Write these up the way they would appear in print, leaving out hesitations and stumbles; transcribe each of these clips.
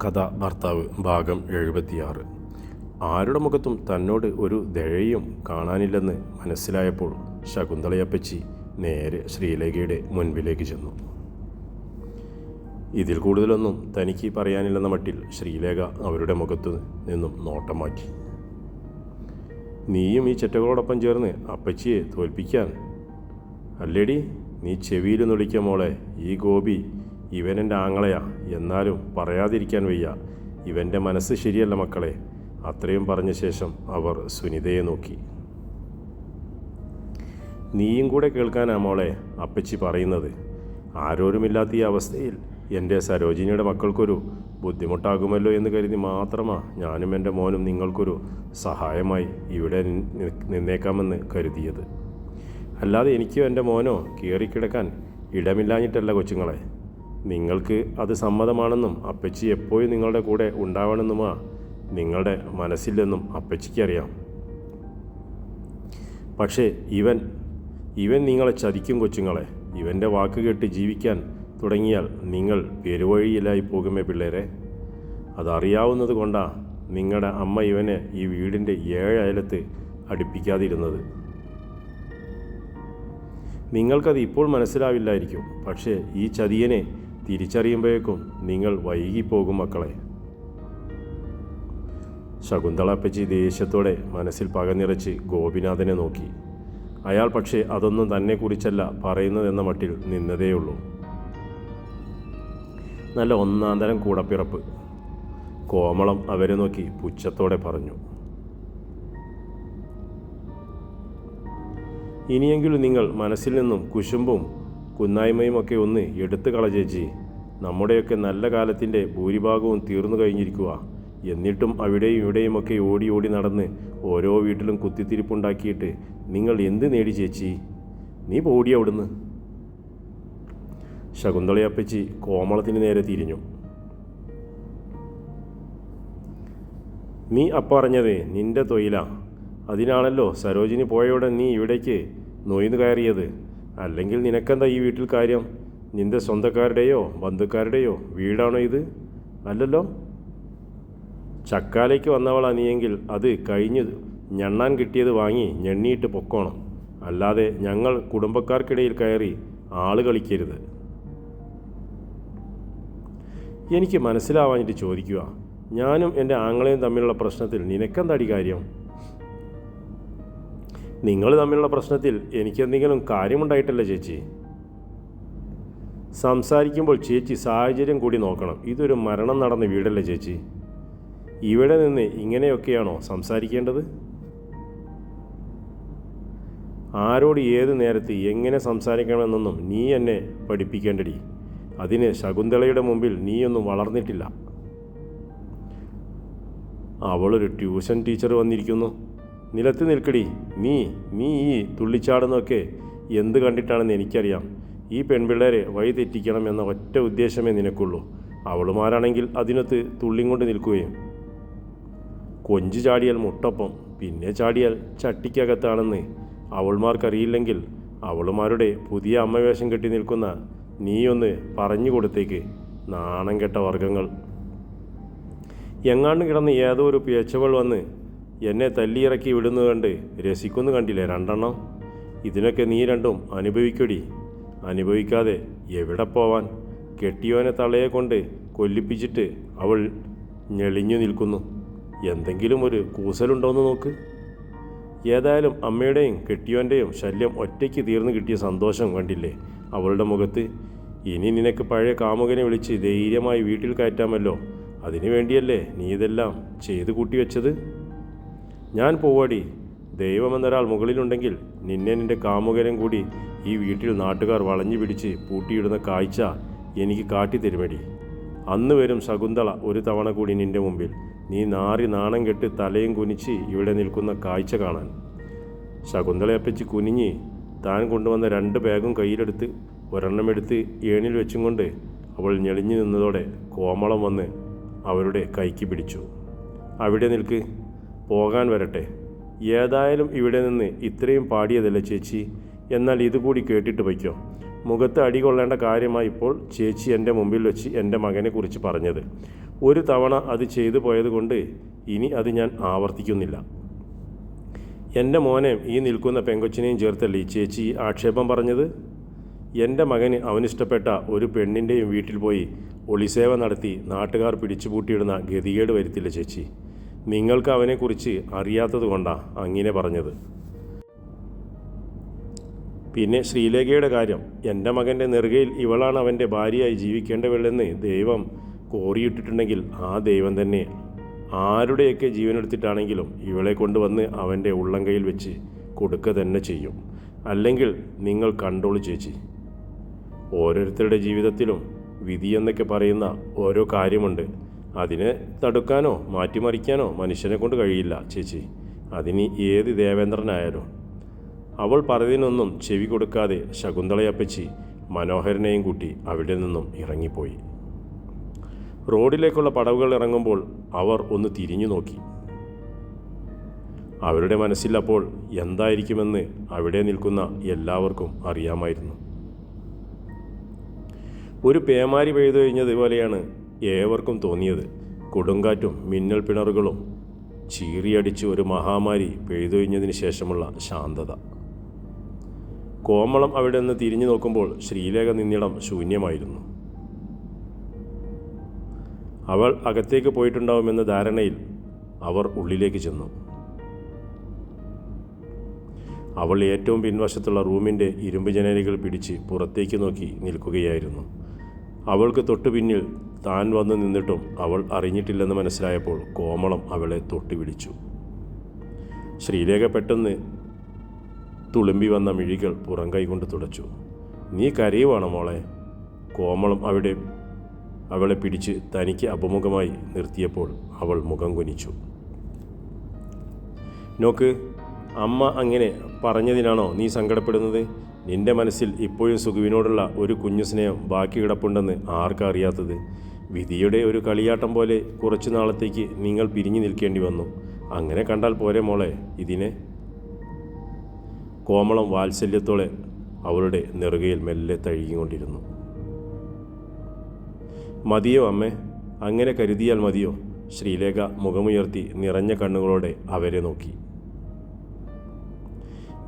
കഥ ഭർത്താവ് ഭാഗം 76. ആരുടെ മുഖത്തും തന്നോട് ഒരു ദയയും കാണാനില്ലെന്ന് മനസ്സിലായപ്പോൾ ശകുന്തളയപ്പച്ചി നേരെ ശ്രീലേഖയുടെ മുൻപിലേക്ക് ചെന്നു. ഇതിൽ കൂടുതലൊന്നും തനിക്ക് പറയാനില്ലെന്ന മട്ടിൽ ശ്രീലേഖ അവരുടെ മുഖത്തു നിന്നും നോട്ടം മാറ്റി. നീയും ഈ ചെറ്റകളോടൊപ്പം ചേർന്ന് അപ്പച്ചിയെ തോൽപ്പിക്കാൻ അല്ലേടി നീ ചെവിയിൽ നൊളിക്ക മോളെ. ഈ ഗോപി ഇവനെൻ്റെ ആങ്ങളയാ, എന്നാലും പറയാതിരിക്കാൻ വയ്യ. ഇവൻ്റെ മനസ്സ് ശരിയല്ല മക്കളെ. അത്രയും പറഞ്ഞ ശേഷം അവർ സുനിതയെ നോക്കി. നീയും കൂടെ കേൾക്കാനാ മോളെ അപ്പച്ചി പറയുന്നത്. ആരോരുമില്ലാത്ത ഈ അവസ്ഥയിൽ എൻ്റെ സരോജിനിയുടെ മക്കൾക്കൊരു ബുദ്ധിമുട്ടാകുമല്ലോ എന്ന് കരുതി മാത്രമാണ് ഞാനും എൻ്റെ മോനും നിങ്ങൾക്കൊരു സഹായമായി ഇവിടെ നിന്നേക്കാമെന്ന് കരുതിയത്. അല്ലാതെ എനിക്കോ എൻ്റെ മോനോ കയറിക്കിടക്കാൻ ഇടമില്ലാഞ്ഞിട്ടല്ല കൊച്ചുങ്ങളെ. നിങ്ങൾക്ക് അത് സമ്മതമാണെന്നും അപ്പച്ചി എപ്പോഴും നിങ്ങളുടെ കൂടെ ഉണ്ടാവണമെന്നുമാ നിങ്ങളുടെ മനസ്സില്ലെന്നും അപ്പച്ചിക്കറിയാം. പക്ഷേ ഇവൻ നിങ്ങളെ ചതിക്കും കൊച്ചുങ്ങളെ. ഇവൻ്റെ വാക്ക് കേട്ട് ജീവിക്കാൻ തുടങ്ങിയാൽ നിങ്ങൾ പെരുവഴിയിലായി പോകുമേ പിള്ളേരെ. അതറിയാവുന്നത് കൊണ്ടാണ് നിങ്ങളുടെ അമ്മ ഇവനെ ഈ വീടിൻ്റെ 7 അയലത്ത് അടുപ്പിക്കാതിരുന്നത്. നിങ്ങൾക്കത് ഇപ്പോൾ മനസ്സിലാവില്ലായിരിക്കും. പക്ഷേ ഈ ചതിയനെ തിരിച്ചറിയുമ്പോഴേക്കും നിങ്ങൾ വൈകിപ്പോകും മക്കളെ. ശകുന്തളപ്പച്ചി ദേഷ്യത്തോടെ മനസ്സിൽ പക നിറച്ച് ഗോപിനാഥനെ നോക്കി. അയാൾ പക്ഷേ അതൊന്നും തന്നെക്കുറിച്ചല്ല പറയുന്നതെന്ന മട്ടിൽ നിന്നതേയുള്ളൂ. നല്ല ഒന്നാന്തരം കൂടപ്പിറപ്പ്. കോമളം അവരെ നോക്കി പുച്ഛത്തോടെ പറഞ്ഞു. ഇനിയെങ്കിലും നിങ്ങൾ മനസ്സിൽ നിന്നും കുശുമ്പും കുന്നായ്മയുമൊക്കെ ഒന്ന് എടുത്തു കള ചേച്ചി. നമ്മുടെയൊക്കെ നല്ല കാലത്തിൻ്റെ ഭൂരിഭാഗവും തീർന്നു കഴിഞ്ഞിരിക്കുക. എന്നിട്ടും അവിടെയും ഇവിടെയുമൊക്കെ ഓടി ഓടി നടന്ന് ഓരോ വീട്ടിലും കുത്തിത്തിരിപ്പുണ്ടാക്കിയിട്ട് നിങ്ങൾ എന്ത് നേടി ചേച്ചി? നീ പോടി അവിടുന്ന്. ശകുന്തളയപ്പച്ചി കോമളത്തിന് നേരെ തിരിഞ്ഞു. നീ അപ്പറഞ്ഞത് നിന്റെ തൊഴിലാ. അതിനാണല്ലോ സരോജിനി പോയോടെ നീ ഇവിടേക്ക് നൊയിന്ന് കയറിയത്. അല്ലെങ്കിൽ നിനക്കെന്താ ഈ വീട്ടിൽ കാര്യം? നിന്റെ സ്വന്തക്കാരുടെയോ ബന്ധുക്കാരുടെയോ വീടാണോ ഇത്? അല്ലല്ലോ. ചക്കാലേക്ക് വന്നവളാ നീയെങ്കിൽ അത് കഴിഞ്ഞ് ഞണ്ണാൻ കിട്ടിയത് വാങ്ങി ഞെണ്ണിയിട്ട് പൊക്കോണം. അല്ലാതെ ഞങ്ങൾ കുടുംബക്കാർക്കിടയിൽ കയറി ആള് കളിക്കരുത്. എനിക്ക് മനസ്സിലാവാഞ്ഞിട്ട് ചോദിക്കുക. ഞാനും എൻ്റെ ആങ്ങളെയും തമ്മിലുള്ള പ്രശ്നത്തിൽ നിനക്കെന്താടി കാര്യം? നിങ്ങൾ തമ്മിലുള്ള പ്രശ്നത്തിൽ എനിക്കെന്തെങ്കിലും കാര്യമുണ്ടായിട്ടല്ല ചേച്ചി. സംസാരിക്കുമ്പോൾ ചേച്ചി സാഹചര്യം കൂടി നോക്കണം. ഇതൊരു മരണം നടന്ന വീടല്ലേ ചേച്ചി. ഇവിടെ നിന്ന് ഇങ്ങനെയൊക്കെയാണോ സംസാരിക്കേണ്ടത്? ആരോട് ഏത് നേരത്ത് എങ്ങനെ സംസാരിക്കണമെന്നൊന്നും നീ എന്നെ പഠിപ്പിക്കേണ്ടടി. അതിന് ശകുന്തളയുടെ മുമ്പിൽ നീയൊന്നും വളർന്നിട്ടില്ല. അവളൊരു ട്യൂഷൻ ടീച്ചർ വന്നിരിക്കുന്നു. നിലത്ത് നിൽക്കടി. നീ ഈ തുള്ളിച്ചാടുന്നതൊക്കെ എന്ത് കണ്ടിട്ടാണെന്ന് എനിക്കറിയാം. ഈ പെൺപിള്ളേരെ വഴി തെറ്റിക്കണം എന്ന ഒറ്റ ഉദ്ദേശമേ നിനക്കുള്ളൂ. അവളുമാരാണെങ്കിൽ അതിനകത്ത് തുള്ളിയും കൊണ്ട് നിൽക്കുകയും. കൊഞ്ച് ചാടിയാൽ മുട്ടൊപ്പം, പിന്നെ ചാടിയാൽ ചട്ടിക്കകത്താണെന്ന് അവൾമാർക്കറിയില്ലെങ്കിൽ അവളുമാരുടെ പുതിയ അമ്മവേഷം കെട്ടി നിൽക്കുന്ന നീയൊന്ന് പറഞ്ഞു കൊടുത്തേക്ക്. നാണം കെട്ട വർഗങ്ങൾ. എങ്ങാണ്ട് കിടന്ന് ഏതോ ഒരു പേച്ചവൾ വന്ന് എന്നെ തല്ലിയിറക്കി വിടുന്നത് കണ്ട് രസിക്കുന്നു കണ്ടില്ലേ 2 എണ്ണം. ഇതിനൊക്കെ നീ രണ്ടും അനുഭവിക്കടി. അനുഭവിക്കാതെ എവിടെ പോവാൻ? കെട്ടിയോനെ തളയെ കൊണ്ട് കൊല്ലിപ്പിച്ചിട്ട് അവൾ ഞെളിഞ്ഞു നിൽക്കുന്നു. എന്തെങ്കിലും ഒരു കൂസലുണ്ടോയെന്ന് നോക്ക്. ഏതായാലും അമ്മയുടെയും കെട്ടിയോൻ്റെയും ശല്യം ഒറ്റയ്ക്ക് തീർന്നു കിട്ടിയ സന്തോഷം കണ്ടില്ലേ അവളുടെ മുഖത്ത്. ഇനി നിനക്ക് പഴയ കാമുകനെ വിളിച്ച് ധൈര്യമായി വീട്ടിൽ കയറ്റാമല്ലോ. അതിനു വേണ്ടിയല്ലേ നീ ഇതെല്ലാം ചെയ്തു കൂട്ടി വെച്ചത്? ഞാൻ പോവാടി. ദൈവമെന്നൊരാൾ മുകളിലുണ്ടെങ്കിൽ നിന്റെ കാമുകനും കൂടി ഈ വീട്ടിൽ നാട്ടുകാർ വളഞ്ഞു പിടിച്ച് പൂട്ടിയിടുന്ന കാഴ്ച എനിക്ക് കാട്ടിത്തരുമടി. അന്ന് വരും ശകുന്തള ഒരു തവണ കൂടി നിന്റെ മുമ്പിൽ. നീ നാറി നാണം കെട്ട് തലയും കുനിച്ച് ഇവിടെ നിൽക്കുന്ന കാഴ്ച കാണാൻ. ശകുന്തളയപ്പച്ചി കുനിഞ്ഞ് താൻ കൊണ്ടുവന്ന 2 ബാഗും കയ്യിലെടുത്ത് ഒരെണ്ണമെടുത്ത് ഏണിൽ വെച്ചും കൊണ്ട് അവൾ ഞെളിഞ്ഞു നിന്നതോടെ കോമളം വന്ന് അവരുടെ കൈക്ക് പിടിച്ചു. അവിടെ നിൽക്ക്. പോകാൻ വരട്ടെ. ഏതായാലും ഇവിടെ നിന്ന് ഇത്രയും പാടിയതല്ലേ ചേച്ചി. എന്നാൽ ഇതുകൂടി കേട്ടിട്ട് വയ്ക്കോ. മുഖത്ത് അടികൊള്ളേണ്ട കാര്യമായി ഇപ്പോൾ ചേച്ചി എൻ്റെ മുമ്പിൽ വെച്ച് എൻ്റെ മകനെക്കുറിച്ച് പറഞ്ഞത്. ഒരു തവണ അത് ചെയ്തു പോയതുകൊണ്ട് ഇനി അത് ഞാൻ ആവർത്തിക്കുന്നില്ല. എൻ്റെ മോനെയും ഈ നിൽക്കുന്ന പെങ്കൊച്ചിനെയും ചേർത്തല്ലേ ചേച്ചി ആക്ഷേപം പറഞ്ഞത്? എൻ്റെ മകന് അവനിഷ്ടപ്പെട്ട ഒരു പെണ്ണിൻ്റെയും വീട്ടിൽ പോയി ഒളിസേവ നടത്തി നാട്ടുകാർ പിടിച്ചുപൂട്ടിയിടുന്ന ഗതികേട് വരുത്തില്ല ചേച്ചി. നിങ്ങൾക്ക് അവനെക്കുറിച്ച് അറിയാത്തത് കൊണ്ടാണ് അങ്ങനെ പറഞ്ഞത്. പിന്നെ ശ്രീലേഖയുടെ കാര്യം, എൻ്റെ മകൻ്റെ നെറുകയിൽ ഇവളാണ് അവൻ്റെ ഭാര്യയായി ജീവിക്കേണ്ടവളെന്ന് ദൈവം കോറിയിട്ടിട്ടുണ്ടെങ്കിൽ ആ ദൈവം തന്നെ ആരുടെയൊക്കെ ജീവനെടുത്തിട്ടാണെങ്കിലും ഇവളെ കൊണ്ടുവന്ന് അവൻ്റെ ഉള്ളംകൈയിൽ വെച്ച് കൊടുക്കുക തന്നെ ചെയ്യും. അല്ലെങ്കിൽ നിങ്ങൾ കണ്ടോളൂ ചേച്ചി. ഓരോരുത്തരുടെ ജീവിതത്തിലും വിധി എന്നൊക്കെ പറയുന്ന ഓരോ കാര്യമുണ്ട്. അതിനെ തടുക്കാനോ മാറ്റിമറിക്കാനോ മനുഷ്യനെ കൊണ്ട് കഴിയില്ല ചേച്ചി. അതിന് ഏത് ദേവേന്ദ്രനായാലും. അവൾ പറഞ്ഞതിനൊന്നും ചെവി കൊടുക്കാതെ ശകുന്തളയപ്പച്ചി മനോഹരനെയും കൂട്ടി അവിടെ നിന്നും ഇറങ്ങിപ്പോയി. റോഡിലേക്കുള്ള പടവുകൾ ഇറങ്ങുമ്പോൾ അവർ ഒന്ന് തിരിഞ്ഞു നോക്കി. അവരുടെ മനസ്സിൽ അപ്പോൾ എന്തായിരിക്കുമെന്ന് അവിടെ നിൽക്കുന്ന എല്ലാവർക്കും അറിയാമായിരുന്നു. ഒരു പേമാരി പെയ്തു കഴിഞ്ഞതുപോലെയാണ് ഏവർക്കും തോന്നിയത്. കൊടുങ്കാറ്റും മിന്നൽ പിണറുകളും ചീറിയടിച്ച് ഒരു മഹാമാരി പെയ്തു കഴിഞ്ഞതിന് ശേഷമുള്ള ശാന്തത. കോമളം അവിടെ നിന്ന് തിരിഞ്ഞു നോക്കുമ്പോൾ ശ്രീലേഖ നിന്നിടം ശൂന്യമായിരുന്നു. അവൾ അകത്തേക്ക് പോയിട്ടുണ്ടാവുമെന്ന ധാരണയിൽ അവർ ഉള്ളിലേക്ക് ചെന്നു. അവൾ ഏറ്റവും പിൻവശത്തുള്ള റൂമിൻ്റെ ഇരുമ്പ് ജനലുകൾ പിടിച്ച് പുറത്തേക്ക് നോക്കി നിൽക്കുകയായിരുന്നു. അവൾക്ക് തൊട്ടു പിന്നിൽ താൻ വന്ന് നിന്നിട്ടും അവൾ അറിഞ്ഞിട്ടില്ലെന്ന് മനസ്സിലായപ്പോൾ കോമളം അവളെ തൊട്ടു പിടിച്ചു. ശ്രീലേഖ പെട്ടെന്ന് തുളുമ്പി വന്ന മിഴികൾ പുറം കൈകൊണ്ട് തുടച്ചു. നീ കരയുവാണോ മോളെ? കോമളം അവളെ പിടിച്ച് തനിക്ക് അഭിമുഖമായി നിർത്തിയപ്പോൾ അവൾ മുഖം കുനിച്ചു. നോക്ക്, അമ്മ അങ്ങനെ പറഞ്ഞതിനാണോ നീ സങ്കടപ്പെടുന്നത്? നിന്റെ മനസ്സിൽ ഇപ്പോഴും സുഖുവിനോടുള്ള ഒരു കുഞ്ഞു സ്നേഹം ബാക്കി കിടപ്പുണ്ടെന്ന് ആർക്കാ അറിയാത്തത്? വിധിയുടെ ഒരു കളിയാട്ടം പോലെ കുറച്ചു നാളത്തേക്ക് നിങ്ങൾ പിരിഞ്ഞു നിൽക്കേണ്ടി വന്നു. അങ്ങനെ കണ്ടാൽ പോരെ മോളെ ഇതിനെ? കോമളം വാത്സല്യത്തോടെ അവളുടെ നെറുകയിൽ മെല്ലെ തഴുകിക്കൊണ്ടിരുന്നു. മതിയോ അമ്മേ? അങ്ങനെ കരുതിയാൽ മതിയോ? ശ്രീലേഖ മുഖമുയർത്തി നിറഞ്ഞ കണ്ണുകളോടെ അവരെ നോക്കി.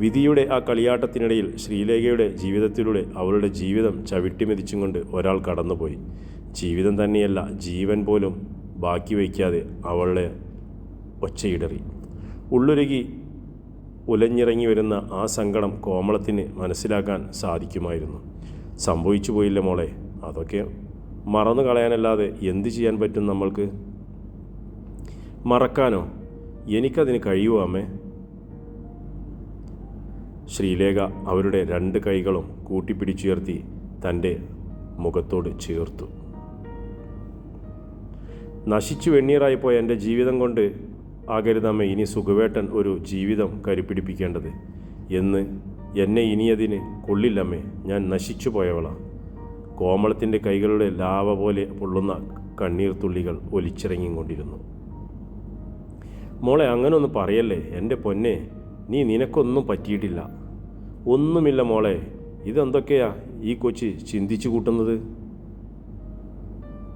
വിധിയുടെ ആ കളിയാട്ടത്തിനിടയിൽ ശ്രീലേഖയുടെ ജീവിതത്തിലൂടെ അവളുടെ ജീവിതം ചവിട്ടിമെതിച്ചും കൊണ്ട് ഒരാൾ കടന്നുപോയി. ജീവിതം തന്നെയല്ല, ജീവൻ പോലും ബാക്കി വയ്ക്കാതെ അവളെ ഒച്ചയിടറി. ഉള്ളുരുകി ഉലഞ്ഞിറങ്ങി വരുന്ന ആ സങ്കടം കോമളത്തിന് മനസ്സിലാക്കാൻ സാധിക്കുമായിരുന്നു. സംഭവിച്ചു പോയില്ല മോളെ, അതൊക്കെ മറന്നു കളയാനല്ലാതെ എന്തു ചെയ്യാൻ പറ്റും നമ്മൾക്ക്? മറക്കാനോ? എനിക്കതിന് കഴിയുമോ അമ്മേ? ശ്രീലേഖ അവരുടെ രണ്ട് കൈകളും കൂട്ടിപ്പിടിച്ചുയർത്തി തൻ്റെ മുഖത്തോട് ചേർത്തു. നശിച്ചു വെണ്ണീറായിപ്പോയ എൻ്റെ ജീവിതം കൊണ്ട് ആകരുതമ്മേ ഇനി സുഖവേട്ടൻ ഒരു ജീവിതം കരുപ്പിടിപ്പിക്കേണ്ടത് എന്ന്. എന്നെ ഇനിയതിന് കൊള്ളില്ലമ്മേ, ഞാൻ നശിച്ചു പോയവളാ. കോമളത്തിൻ്റെ കൈകളുടെ ലാവ പോലെ പൊള്ളുന്ന കണ്ണീർ തുള്ളികൾ ഒലിച്ചിറങ്ങിക്കൊണ്ടിരുന്നു. മോളെ അങ്ങനൊന്നും പറയല്ലേ എൻ്റെ പൊന്നെ, നിനക്കൊന്നും പറ്റിയിട്ടില്ല. ഒന്നുമില്ല മോളെ. ഇതെന്തൊക്കെയാ ഈ കൊച്ച് ചിന്തിച്ചു കൂട്ടുന്നത്?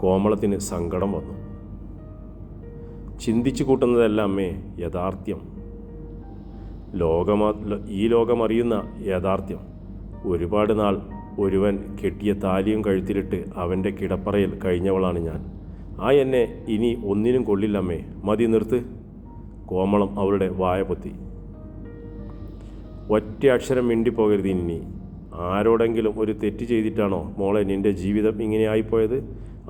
കോമളത്തിന് സങ്കടം വന്നു. ചിന്തിച്ചു കൂട്ടുന്നതല്ല അമ്മേ യാഥാർത്ഥ്യം. ഈ ലോകമറിയുന്ന യാഥാർത്ഥ്യം. ഒരുപാട് നാൾ ഒരുവൻ കെട്ടിയ താലിയും കഴുത്തിലിട്ട് അവൻ്റെ കിടപ്പറയിൽ കഴിഞ്ഞവളാണ് ഞാൻ. എന്നെ ഇനി ഒന്നിനും കൊള്ളില്ലമ്മേ, മതി നിർത്ത്. കോമളം അവളുടെ വായ പൊത്തി. ഒറ്റ അക്ഷരം മിണ്ടിപ്പോകരുത് ഇനി. ആരോടെങ്കിലും ഒരു തെറ്റ് ചെയ്തിട്ടാണോ മോളെ നിൻ്റെ ജീവിതം ഇങ്ങനെ ആയിപ്പോയത്?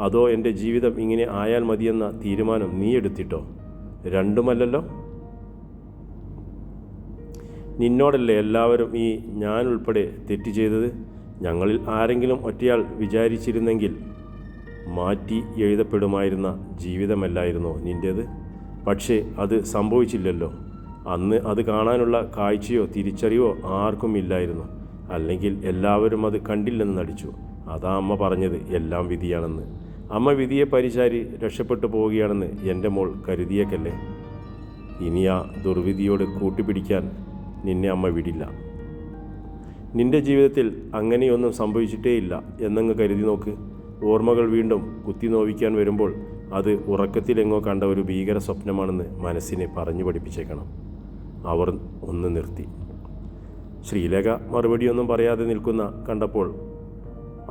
അതോ എൻ്റെ ജീവിതം ഇങ്ങനെ ആയാൽ മതിയെന്ന തീരുമാനം നീ എടുത്തിട്ടോ? രണ്ടുമല്ലല്ലോ. നിന്നോടല്ലേ എല്ലാവരും ഞാൻ ഉൾപ്പെടെ തെറ്റ് ചെയ്തത്? ഞങ്ങളിൽ ആരെങ്കിലും ഒറ്റയാൾ വിചാരിച്ചിരുന്നെങ്കിൽ മാറ്റി എഴുതപ്പെടുമായിരുന്ന ജീവിതമല്ലായിരുന്നോ നിൻ്റേത്? പക്ഷേ അത് സംഭവിച്ചില്ലല്ലോ. അന്ന് അത് കാണാനുള്ള കാഴ്ചയോ തിരിച്ചറിവോ ആർക്കും ഇല്ലായിരുന്നു. അല്ലെങ്കിൽ എല്ലാവരും അത് കണ്ടില്ലെന്ന് നടിച്ചു. അതാ അമ്മ പറഞ്ഞത് എല്ലാം വിധിയാണെന്ന്. അമ്മ വിധിയെ പരിചാരി രക്ഷപ്പെട്ടു പോവുകയാണെന്ന് എൻ്റെ മോൾ കരുതിയേക്കല്ലേ. ഇനി ആ ദുർവിധിയോട് കൂട്ടുപിടിക്കാൻ നിന്നെ അമ്മ വിടില്ല. നിന്റെ ജീവിതത്തിൽ അങ്ങനെയൊന്നും സംഭവിച്ചിട്ടേയില്ല എന്നങ്ങ് കരുതി നോക്ക്. ഓർമ്മകൾ വീണ്ടും കുത്തി നോവിക്കാൻ വരുമ്പോൾ അത് ഉറക്കത്തിലെങ്ങോ കണ്ട ഒരു ഭീകര സ്വപ്നമാണെന്ന് മനസ്സിനെ പറഞ്ഞു പഠിപ്പിച്ചേക്കണം. അവർ ഒന്ന് നിർത്തി. ശ്രീലേഖ മറുപടിയൊന്നും പറയാതെ നിൽക്കുന്ന കണ്ടപ്പോൾ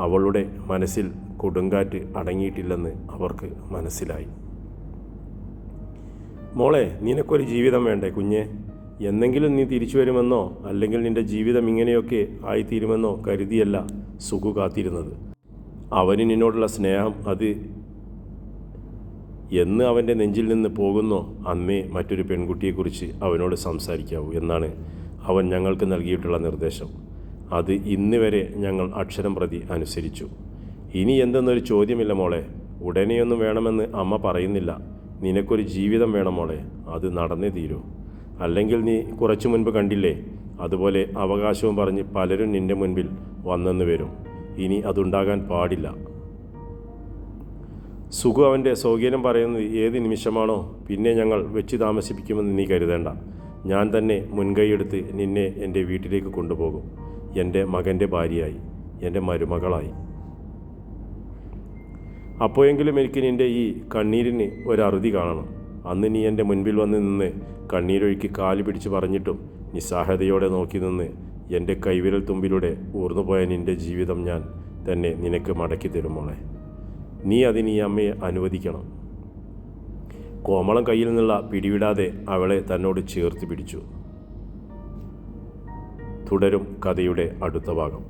അവളുടെ മനസ്സിൽ കൊടുങ്കാറ്റ് അടങ്ങിയിട്ടില്ലെന്ന് അവർക്ക് മനസ്സിലായി. മോളെ, നിനക്കൊരു ജീവിതം വേണ്ടേ കുഞ്ഞെ? എന്നെങ്കിലും നീ തിരിച്ചു വരുമെന്നോ അല്ലെങ്കിൽ നിന്റെ ജീവിതം ഇങ്ങനെയൊക്കെ ആയിത്തീരുമെന്നോ കരുതിയല്ല സുഖു കാത്തിരുന്നത്. അവന് നിന്നോടുള്ള സ്നേഹം അത് എന്ന് അവൻ്റെ നെഞ്ചിൽ നിന്ന് പോകുന്നോ അന്നേ മറ്റൊരു പെൺകുട്ടിയെക്കുറിച്ച് അവനോട് സംസാരിക്കാവൂ എന്നാണ് അവൻ ഞങ്ങൾക്ക് നൽകിയിട്ടുള്ള നിർദ്ദേശം. അത് ഇന്ന് വരെ ഞങ്ങൾ അക്ഷരം പ്രതി അനുസരിച്ചു. ഇനി എന്തെന്നൊരു ചോദ്യമില്ല മോളെ. ഉടനെയൊന്നും വേണമെന്ന് അമ്മ പറയുന്നില്ല. നിനക്കൊരു ജീവിതം വേണം മോളെ, അത് നടന്നേ തീരൂ. അല്ലെങ്കിൽ നീ കുറച്ചു മുൻപ് കണ്ടില്ലേ, അതുപോലെ അവകാശവും പറഞ്ഞ് പലരും നിൻ്റെ മുൻപിൽ വന്നെന്ന് വരും. ഇനി അതുണ്ടാകാൻ പാടില്ല. സുഖു അവൻ്റെ സൗകര്യം പറയുന്നത് ഏത് നിമിഷമാണോ പിന്നെ ഞങ്ങൾ വെച്ച് താമസിപ്പിക്കുമെന്ന് നീ കരുതേണ്ട. ഞാൻ തന്നെ മുൻകൈയെടുത്ത് നിന്നെ എൻ്റെ വീട്ടിലേക്ക് കൊണ്ടുപോകും, എൻ്റെ മകൻ്റെ ഭാര്യയായി, എൻ്റെ മരുമകളായി. അപ്പോഴെങ്കിലും എനിക്ക് നിൻ്റെ ഈ കണ്ണീരിന് ഒരറുതി കാണണം. അന്ന് നീ എൻ്റെ മുൻപിൽ വന്ന് നിന്ന് കണ്ണീരൊഴുക്കി കാല് പിടിച്ച് പറഞ്ഞിട്ടും നിസ്സഹായതയോടെ നോക്കി നിന്ന് എൻ്റെ കൈവിരൽ തുമ്പിലൂടെ ഊർന്നുപോയ നിൻ്റെ ജീവിതം ഞാൻ തന്നെ നിനക്ക് മടക്കി തരും മോളെ. നീ അതിന് ഈ അമ്മയെ അനുവദിക്കണം. കോമളം കയ്യിൽ നിന്നുള്ള പിടിവിടാതെ അവളെ തന്നോട് ചേർത്ത് പിടിച്ചു. തുടരും കഥയുടെ അടുത്ത ഭാഗം.